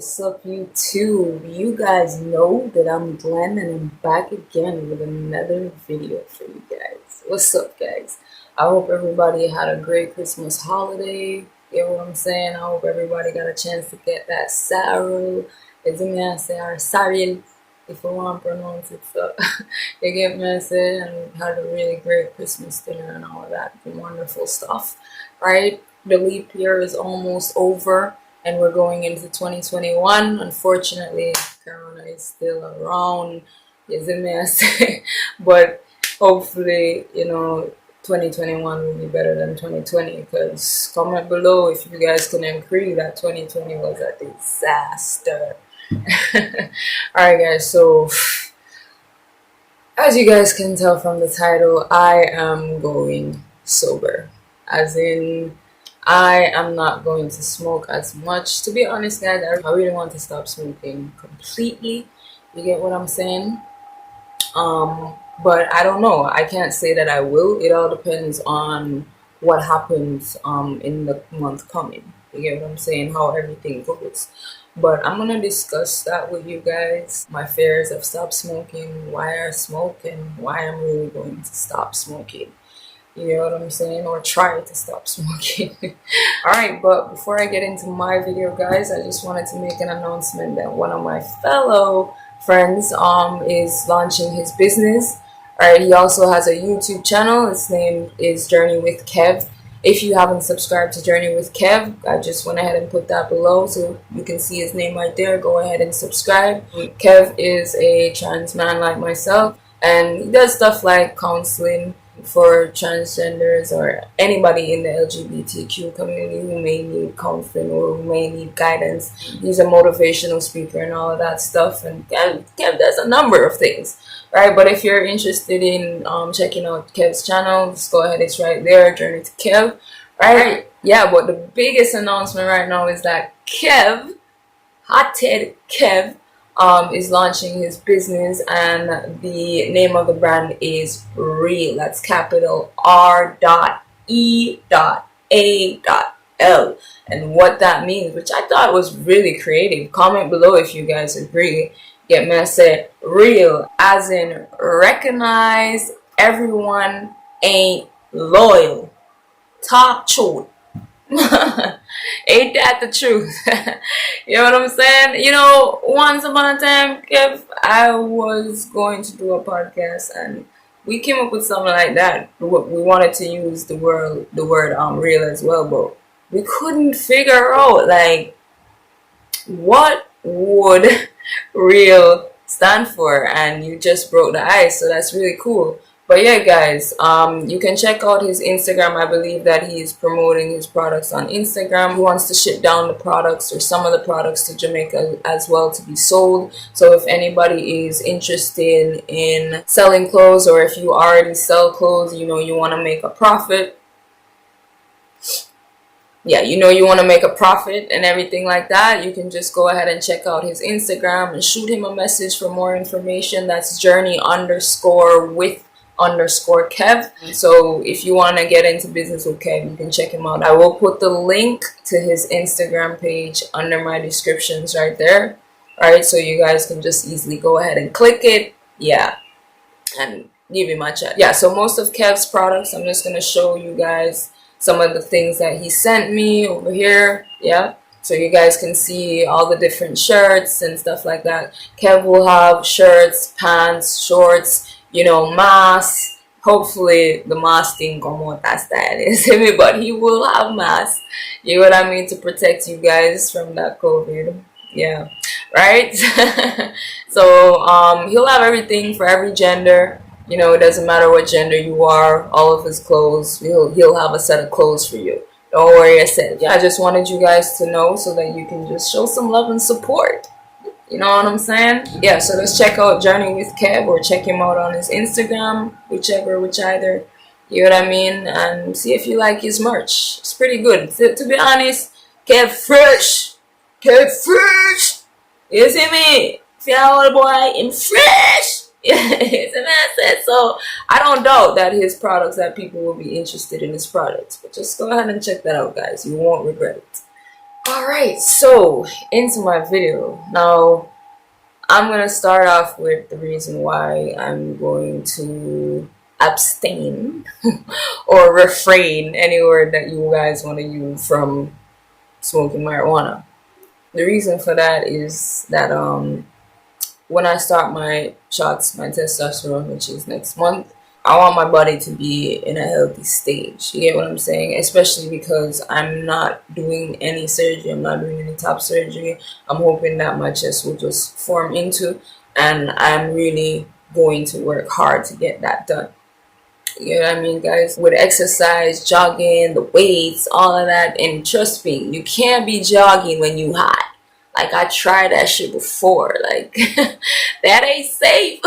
What's up, YouTube? You guys know that I'm Glenn and I'm back again with another video for you guys. What's up, guys? I hope everybody had a great Christmas holiday. You know what I'm saying? I hope everybody got a chance to get that sorrow. Is it me? I say, or sorry, if I want to pronounce it. So, you get me? I say, and had a really great Christmas dinner and all of that wonderful stuff, right? The leap year is almost over and we're going into 2021. Unfortunately, Corona is still around, but hopefully, 2021 will be better than 2020. Because comment below if you guys can agree that 2020 was a disaster. Alright, guys, so as you guys can tell from the title, I am going sober. As in, I am not going to smoke as much. To be honest, guys, I really want to stop smoking completely. You get what I'm saying? But I don't know. I can't say that I will. It all depends on what happens in the month coming. You get what I'm saying? How everything goes. But I'm gonna discuss that with you guys. My fears of stop smoking, why I smoke, and why I'm really going to stop smoking. You know what I'm saying? Or try to stop smoking. Alright, but before I get into my video, guys, I just wanted to make an announcement that one of my fellow friends is launching his business. Alright, he also has a YouTube channel. His name is Journey with Kev. If you haven't subscribed to Journey with Kev, I just went ahead and put that below so you can see his name right there. Go ahead and subscribe. Kev is a trans man like myself, and he does stuff like counseling for transgenders or anybody in the LGBTQ community who may need counseling or who may need guidance. He's a motivational speaker and all of that stuff, and Kev does a number of things, right? But if you're interested in checking out Kev's channel, just go ahead, it's right there, Journey to Kev, right? Yeah, but the biggest announcement right now is that Kev, Hothead Kev, is launching his business, and the name of the brand is Real. That's capital R.E.A.L. And what that means, which I thought was really creative. Comment below if you guys agree. Get me, I said real, as in recognize everyone ain't loyal. Talk truth. Ain't that the truth? You know what I'm saying? You know, once upon a time, Kev, I was going to do a podcast and we came up with something like that. We wanted to use the word real as well, but we couldn't figure out like what would real stand for, and you just broke the ice, so that's really cool. But yeah, guys, you can check out his Instagram. I believe that he's promoting his products on Instagram. He wants to ship down the products or some of the products to Jamaica as well to be sold. So if anybody is interested in selling clothes, or if you already sell clothes, you want to make a profit. Yeah, you want to make a profit and everything like that, you can just go ahead and check out his Instagram and shoot him a message for more information. That's journey_with_Kev. So if you want to get into business with Kev, you can check him out. I will put the link to his Instagram page under my descriptions right there. Alright, so you guys can just easily go ahead and click it. Yeah, and give him my chat. Yeah, so most of Kev's products, I'm just going to show you guys some of the things that he sent me over here. Yeah, so you guys can see all the different shirts and stuff like that. Kev will have shirts, pants, shorts, masks. Hopefully the mask thing come out as that is, but he will have masks, you know what I mean, to protect you guys from that COVID. Yeah, right. So he'll have everything for every gender. It doesn't matter what gender you are. All of his clothes, he'll have a set of clothes for you. Don't worry, I said. Yeah, I just wanted you guys to know so that you can just show some love and support. You know what I'm saying? Yeah, so let's check out Journey with Kev, or check him out on his Instagram, which either. You know what I mean? And see if you like his merch. It's pretty good. To be honest, Kev fresh. You see me? See how old boy in fresh? So I don't doubt that his products, that people will be interested in his products, but just go ahead and check that out, guys. You won't regret it. Alright, so into my video. Now, I'm going to start off with the reason why I'm going to abstain or refrain, any word that you guys want to use, from smoking marijuana. The reason for that is that when I start my shots, my testosterone, which is next month, I want my body to be in a healthy stage. You get what I'm saying? Especially because I'm not doing any surgery. I'm not doing any top surgery. I'm hoping that my chest will just form into, and I'm really going to work hard to get that done. You know what I mean, guys? With exercise, jogging, the weights, all of that, and trust me, you can't be jogging when you hot. Like, I tried that shit before. Like, that ain't safe.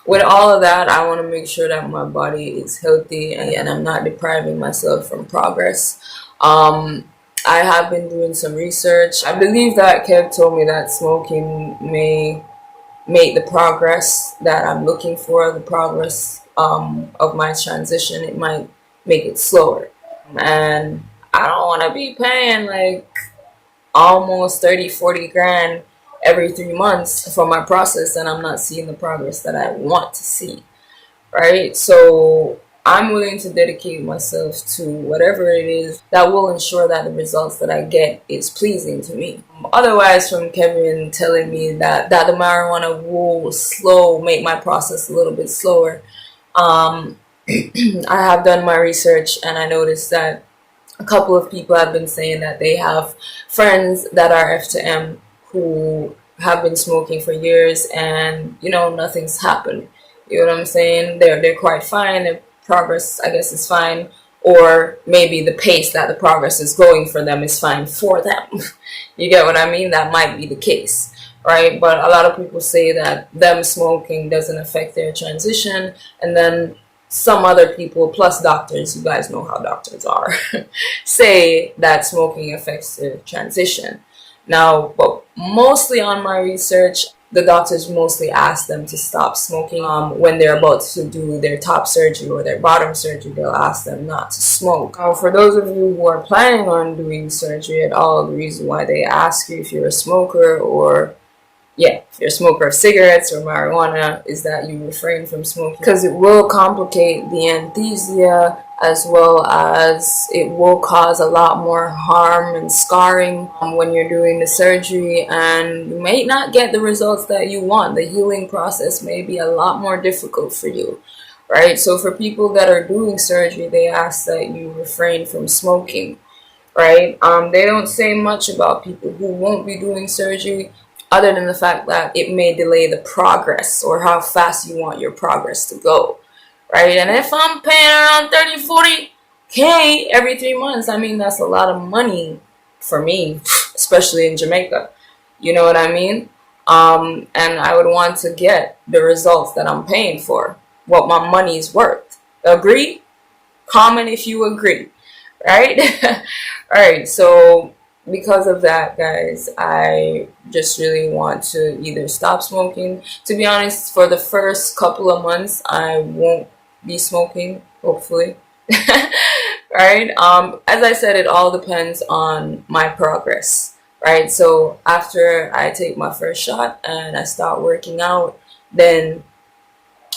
With all of that, I want to make sure that my body is healthy and I'm not depriving myself from progress. I have been doing some research. I believe that Kev told me that smoking may make the progress that I'm looking for, the progress of my transition. It might make it slower. And I don't want to be paying like almost 30-40 grand every 3 months for my process, and I'm not seeing the progress that I want to see, right? So I'm willing to dedicate myself to whatever it is that will ensure that the results that I get is pleasing to me. Otherwise, from Kevin telling me that the marijuana will make my process a little bit slower, I have done my research and I noticed that a couple of people have been saying that they have friends that are F to M who have been smoking for years and, you know, nothing's happened. You know what I'm saying? They're quite fine. Their progress, I guess, is fine. Or maybe the pace that the progress is going for them is fine for them. You get what I mean? That might be the case, right? But a lot of people say that them smoking doesn't affect their transition, and then some other people, plus doctors, you guys know how doctors are, say that smoking affects the transition. Now, but mostly on my research, the doctors mostly ask them to stop smoking. When they're about to do their top surgery or their bottom surgery, they'll ask them not to smoke. Now, for those of you who are planning on doing surgery at all, the reason why they ask you if you're a smoker or if you're a smoker of cigarettes or marijuana is that you refrain from smoking, because it will complicate the anesthesia, as well as it will cause a lot more harm and scarring when you're doing the surgery, and you may not get the results that you want. The healing process may be a lot more difficult for you, right? So for people that are doing surgery, they ask that you refrain from smoking, right? They don't say much about people who won't be doing surgery, other than the fact that it may delay the progress or how fast you want your progress to go, right? And if I'm paying around 30-40K every 3 months, I mean, that's a lot of money for me, especially in Jamaica. You know what I mean? And I would want to get the results that I'm paying for, what my money is worth. Agree? Comment if you agree, right? All right, so because of that, guys, I just really want to either stop smoking. To be honest, for the first couple of months, I won't be smoking, hopefully. Right? As I said, it all depends on my progress, right? So after I take my first shot and I start working out, then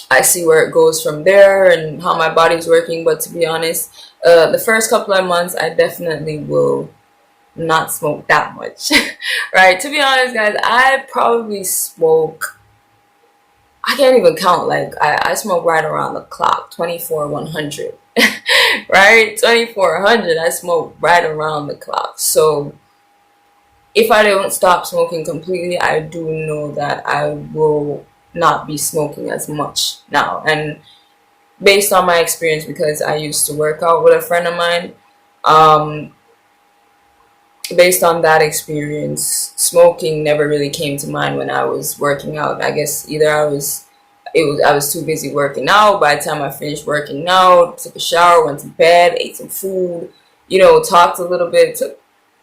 I see where it goes from there and how my body's working. But to be honest, the first couple of months, I definitely will not smoke that much. Right? To be honest, guys, I probably smoke, I can't even count. Like, I smoke right around the clock, 24-100. Right? 24-100, I smoke right around the clock. So if I don't stop smoking completely, I do know that I will not be smoking as much now. And based on my experience, because I used to work out with a friend of mine, based on that experience, smoking never really came to mind when I was working out. I guess either I was too busy working out. By the time I finished working out, took a shower, went to bed, ate some food, you know, talked a little bit, took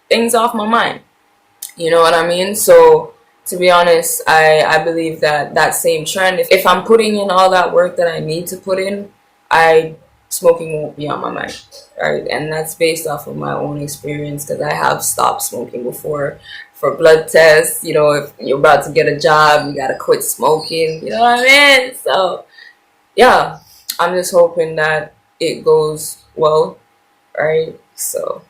things off my mind. You know what I mean? So to be honest, I believe that same trend, if I'm putting in all that work that I need to put in, I smoking won't be on my mind, right? And that's based off of my own experience because I have stopped smoking before for blood tests. You know, if you're about to get a job, you gotta quit smoking. You know what I mean? So yeah, I'm just hoping that it goes well, right? So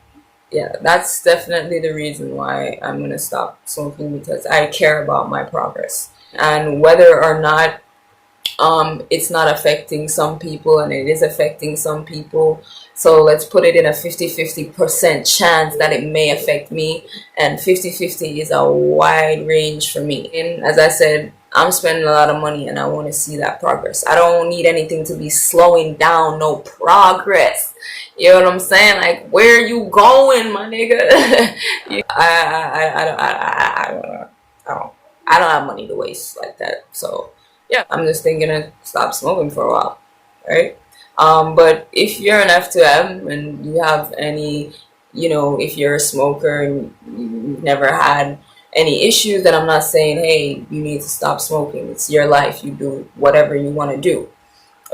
yeah, that's definitely the reason why I'm gonna stop smoking because I care about my progress and whether or not it's not affecting some people and it is affecting some people. So let's put it in a 50-50% chance that it may affect me, and 50-50 is a wide range for me. And as I said, I'm spending a lot of money and I want to see that progress. I don't need anything to be slowing down no progress. You know what I'm saying? Like, where are you going, my nigga? I don't know. I don't have money to waste like that. So yeah, I'm just thinking to stop smoking for a while, right? But if you're an F2M and you have any, you know, if you're a smoker and you've never had any issues, then I'm not saying, hey, you need to stop smoking. It's your life. You do whatever you want to do,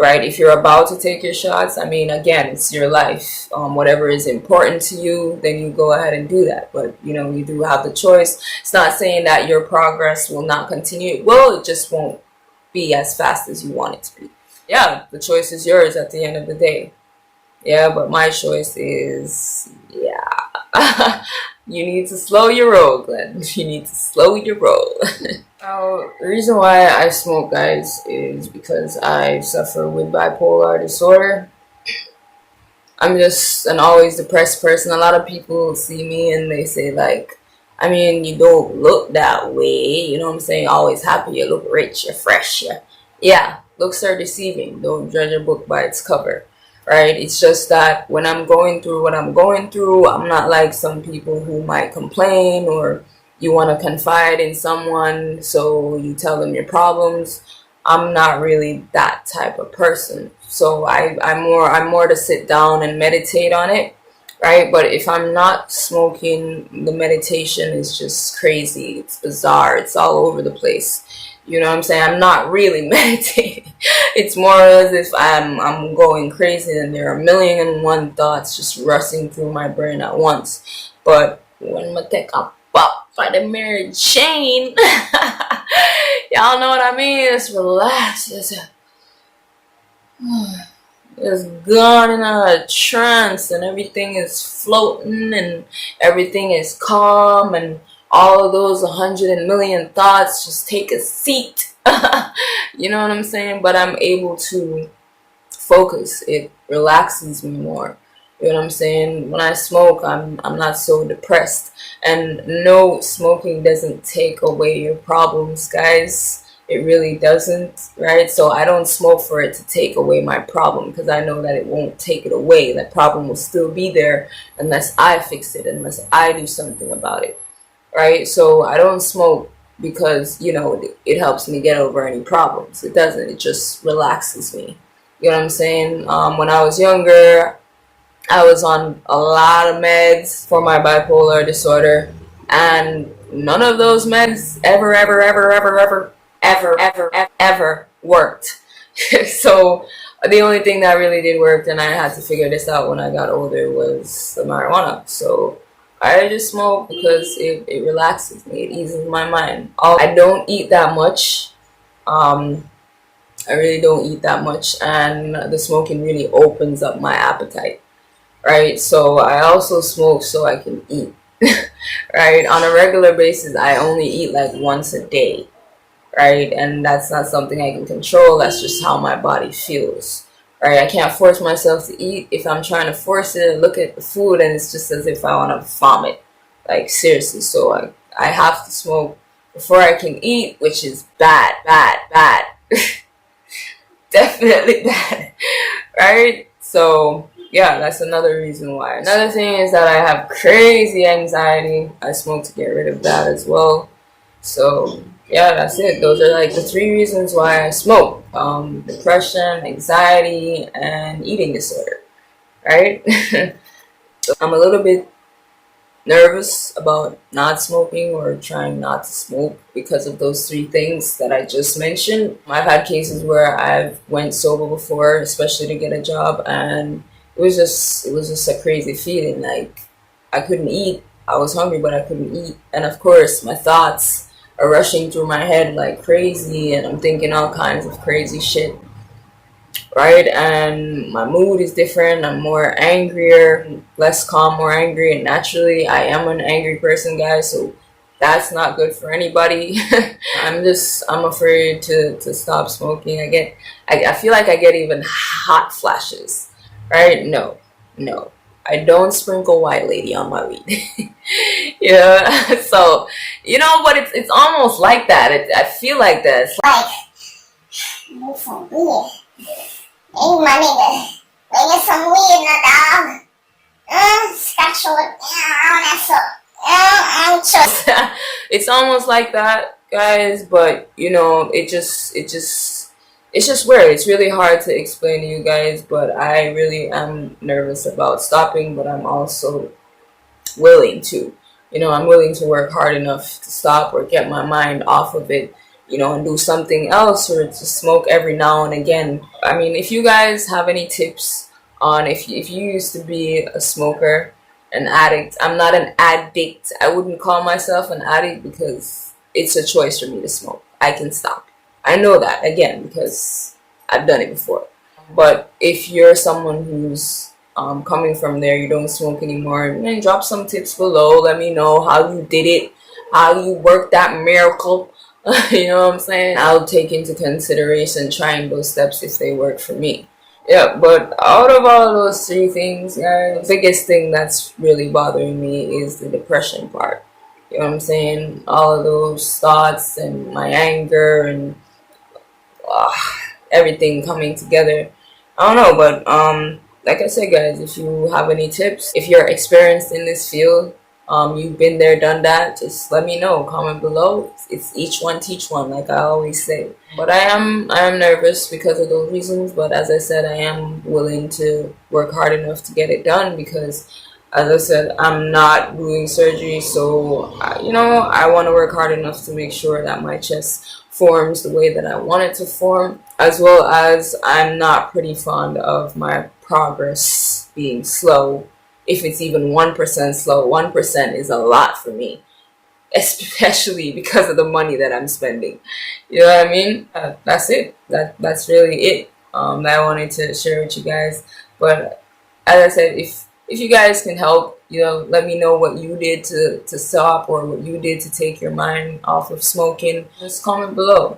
right? If you're about to take your shots, I mean, again, it's your life. Whatever is important to you, then you go ahead and do that. But, you know, you do have the choice. It's not saying that your progress will not continue. Well, it just won't be as fast as you want it to be. Yeah, the choice is yours at the end of the day. Yeah, but my choice is, yeah. You need to slow your roll, Glenn. You need to slow your roll. Now, the reason why I smoke, guys, is because I suffer with bipolar disorder. I'm just an always depressed person. A lot of people see me and they say, like, I mean, you don't look that way. You know what I'm saying? Always happy. You look rich. You're fresh. Yeah, looks are deceiving. Don't judge a book by its cover, right? It's just that when I'm going through what I'm going through, I'm not like some people who might complain or you want to confide in someone, so you tell them your problems. I'm not really that type of person. So I'm more to sit down and meditate on it, right? But if I'm not smoking, the meditation is just crazy. It's bizarre. It's all over the place. You know what I'm saying? I'm not really meditating. It's more as if I'm going crazy and there are a million and one thoughts just rushing through my brain at once. But when I take a pop for the Mary Jane, y'all know what I mean? It's relaxed. It's gone in a trance and everything is floating and everything is calm and all of those 100 million thoughts just take a seat. You know what I'm saying? But I'm able to focus. It relaxes me more. You know what I'm saying? When I smoke, I'm not so depressed. And no, smoking doesn't take away your problems, guys. It really doesn't, right? So I don't smoke for it to take away my problem because I know that it won't take it away. That problem will still be there unless I fix it, unless I do something about it, right? So I don't smoke because, you know, it helps me get over any problems. It doesn't. It just relaxes me. You know what I'm saying? When I was younger, I was on a lot of meds for my bipolar disorder, and none of those meds ever worked. So the only thing that really did work, and I had to figure this out when I got older, was the marijuana. So I just smoke because it relaxes me. It eases my mind. I don't eat that much. I really don't eat that much, and the smoking really opens up my appetite, right? So I also smoke so I can eat, right? On a regular basis, I only eat like once a day, right? And that's not something I can control. That's just how my body feels, right? I can't force myself to eat. If I'm trying to force it, look at the food, and it's just as if I want to vomit, like seriously. So I have to smoke before I can eat, which is bad, bad, bad. Definitely bad, right? So yeah, that's another reason why. Another thing is that I have crazy anxiety. I smoke to get rid of that as well. So yeah, that's it. Those are like the three reasons why I smoke: depression, anxiety, and eating disorder, right? So I'm a little bit nervous about not smoking or trying not to smoke because of those three things that I just mentioned. I've had cases where I've went sober before, especially to get a job, and it was just a crazy feeling. Like, I couldn't eat. I was hungry, but I couldn't eat. And of course, my thoughts are rushing through my head like crazy, and I'm thinking all kinds of crazy shit, right? And my mood is different. I'm more angrier, less calm, more angry. And naturally, I am an angry person, guys. So that's not good for anybody. I'm afraid to stop smoking. I feel like I get even hot flashes, right? No, no. I don't sprinkle white lady on my weed. Yeah. So, but it's almost like that. I feel like that. It's like, Need some weed. Hey, my nigga. Bring me some weed, now, dog. Scratch your lip. That's up. it's almost like that, guys, but it's just weird. It's really hard to explain to you guys, but I really am nervous about stopping, but I'm also willing to. I'm willing to work hard enough to stop or get my mind off of it, and do something else, or to smoke every now and again. I mean, if you guys have any tips on if you used to be a smoker, an addict. I'm not an addict. I wouldn't call myself an addict because it's a choice for me to smoke. I can stop. I know that, again, because I've done it before. But if you're someone who's coming from there, you don't smoke anymore, then drop some tips below. Let me know how you did it, how you worked that miracle. You know what I'm saying? I'll take into consideration trying those steps if they work for me. Yeah, but out of all those three things, guys, the biggest thing that's really bothering me is the depression part. You know what I'm saying? All of those thoughts and my anger and uh, everything coming together. I don't know, but like I said, guys, if you have any tips, if you're experienced in this field, you've been there, done that, just let me know. Comment below. It's each one teach one, like I always say. But I am nervous because of those reasons. But as I said, I am willing to work hard enough to get it done because, as I said, I'm not doing surgery. So I want to work hard enough to make sure that my chest forms the way that I want it to form, as well as I'm not pretty fond of my progress being slow. If it's even 1% slow, 1% is a lot for me, especially because of the money that I'm spending. You know what I mean? That's it. That's really it. That I wanted to share with you guys. But as I said, if you guys can help, let me know what you did to stop or what you did to take your mind off of smoking. Just comment below,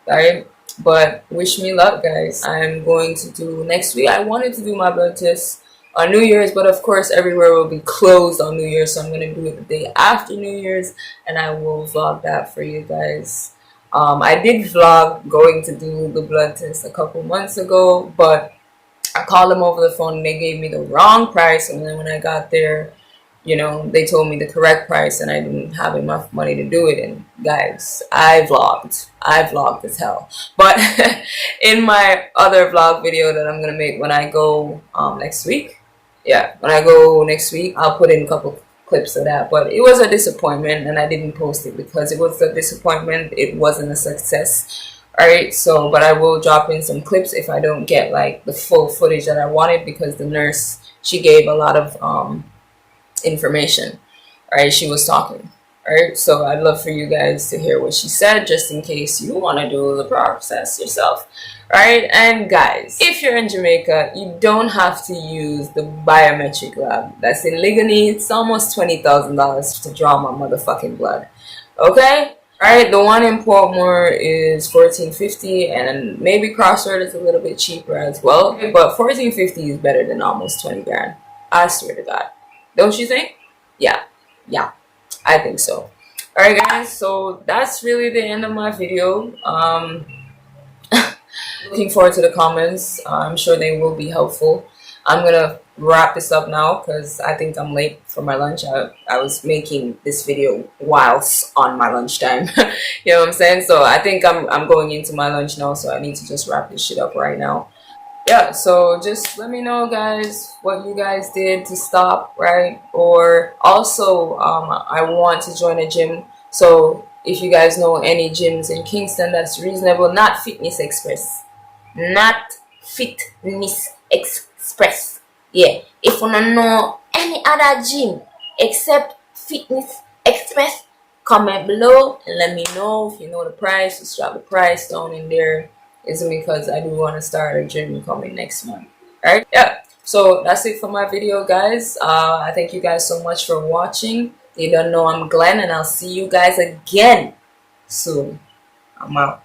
right? But wish me luck, guys. I'm going to do next week. I wanted to do my blood test on New Year's, but of course everywhere will be closed on New Year's, so I'm going to do it the day after New Year's, and I will vlog that for you guys. I did vlog going to do the blood test a couple months ago, but I called them over the phone and they gave me the wrong price, and then when I got there, they told me the correct price and I didn't have enough money to do it. And guys, I vlogged as hell. But in my other vlog video that I'm gonna make when I go next week, when I go next week, I'll put in a couple clips of that. But it was a disappointment and I didn't post it because it was a disappointment. It wasn't a success. Alright, so, but I will drop in some clips if I don't get like the full footage that I wanted, because the nurse, she gave a lot of information. Alright, she was talking. Alright, so I'd love for you guys to hear what she said, just in case you want to do the process yourself. Alright, and guys, if you're in Jamaica, you don't have to use the biometric lab. That's in Ligony. It's almost $20,000 to draw my motherfucking blood. Okay? Alright, the one in Portmore is $14.50, and maybe Crossroad is a little bit cheaper as well. But $14.50 is better than almost 20 grand. I swear to God. Don't you think? Yeah, I think so. Alright guys, so that's really the end of my video. Looking forward to the comments. I'm sure they will be helpful. I'm gonna wrap this up now because I think I'm late for my lunch. I was making this video whilst on my lunchtime. You know what I'm saying? So I think I'm going into my lunch now, so I need to just wrap this shit up right now. yeah, so just let me know, guys, what you guys did to stop, right? Or also, I want to join a gym. So if you guys know any gyms in Kingston that's reasonable, not Fitness Express, not Fitness Express. Yeah, if you don't know any other gym except Fitness Express, comment below and let me know. If you know the price, just drop the price down in there. It's because I do want to start a gym coming next month. Alright, yeah. So that's it for my video, guys. I thank you guys so much for watching. You don't know I'm Glenn, and I'll see you guys again soon. I'm out.